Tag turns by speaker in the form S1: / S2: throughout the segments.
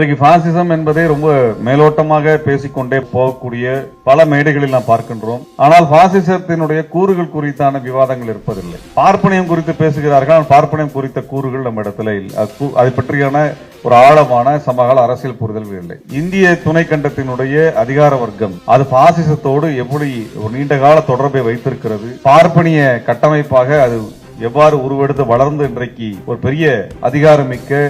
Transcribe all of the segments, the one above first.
S1: இன்றைக்கு பாசிசம் என்பதை ரொம்ப மேலோட்டமாக பேசிக்கொண்டே போகக்கூடிய பல மேடைகளில் நாம் பார்க்கின்றோம். ஆனால் பாசிசத்தினுடைய கூறுகள் குறித்தான விவாதங்கள் இருப்பதில்லை. பார்ப்பனியம் குறித்து பேசுகிறார்கள், ஆனால் பார்ப்பனியம் குறித்த கூறுகள் நம்ம இடத்துல இல்லை. அதை பற்றியான ஒரு ஆழமான சமகால அரசியல் புரிதல்கள் இல்லை. இந்திய துணைக்கண்டத்தினுடைய அதிகார வர்க்கம் அது பாசிசத்தோடு எப்படி ஒரு நீண்ட கால தொடர்பை வைத்திருக்கிறது, பார்ப்பனிய கட்டமைப்பாக அது எவ்வாறு உருவெடுத்து வளர்ந்து இன்றைக்கு ஒரு பெரிய அதிகாரமிக்க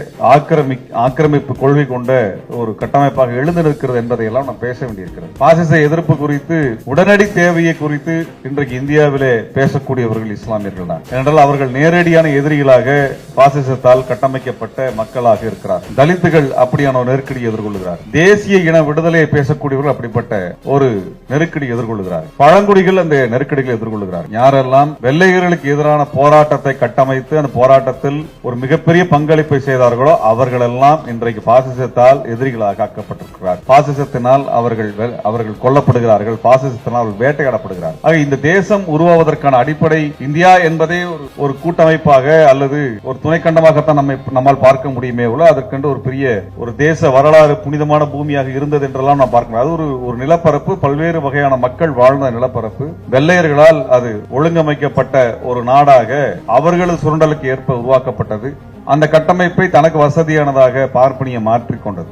S1: ஆக்கிரமிப்பு கொள்கை கொண்ட ஒரு கட்டமைப்பாக எழுந்து நிற்கிறது என்பதையெல்லாம் நாம் பேச வேண்டியிருக்கிறது. பாசிச எதிர்ப்பு குறித்து உடனடி தேவையை குறித்து இன்றைக்கு இந்தியாவிலே பேசக்கூடியவர்கள் இஸ்லாமியர்கள் தான். ஏனென்றால் அவர்கள் நேரடியான எதிரிகளாக பாசிசத்தால் கட்டமைக்கப்பட்ட மக்களாக இருக்கிறார். தலித்துகள் அப்படியான ஒரு நெருக்கடி எதிர்கொள்கிறார். தேசிய இன விடுதலையை பேசக்கூடியவர்கள் அப்படிப்பட்ட ஒரு நெருக்கடி எதிர்கொள்கிறார். பழங்குடிகள் அந்த நெருக்கடிகளை எதிர்கொள்கிறார். யாரெல்லாம் வெள்ளையர்களுக்கு எதிரான போராட்டத்தை கட்டமைத்து அந்த போராட்டத்தில் ஒரு மிகப்பெரிய பங்களிப்பை செய்தார்களோ அவர்களெல்லாம் இன்றைக்கு பாசிசத்தால் எதிரிகளாக ஆக்கப்பட்டிருக்கிறார். பாசிசத்தினால் அவர்கள் கொல்லப்படுகிறார்கள், பாசிசத்தினால் அவர்கள் வேட்டையாடப்படுகிறார்கள். ஆக இந்த தேசம் உருவாவதற்கான அடிப்படை இந்தியா என்பதே ஒரு கூட்டமைப்பாக அல்லது ஒரு துணைக்கண்டமாகத்தான் நம்மால் பார்க்க முடியுமே உள்ள அதற்கென்று ஒரு பெரிய ஒரு தேச வரலாறு புனிதமான பூமியாக இருந்தது என்றெல்லாம் நாம் பார்க்கணும். அது ஒரு நிலப்பரப்பு, பல்வேறு வகையான மக்கள் வாழ்ந்த நிலப்பரப்பு. வெள்ளையர்களால் அது ஒழுங்கமைக்கப்பட்ட ஒரு நாடாக அவர்களது சுரண்டலுக்கு ஏற்ப உருவாக்கப்பட்டது. அந்த கட்டமைப்பை தனக்கு வசதியானதாக பார்ப்பனியம் மாற்றிக்கொண்டது.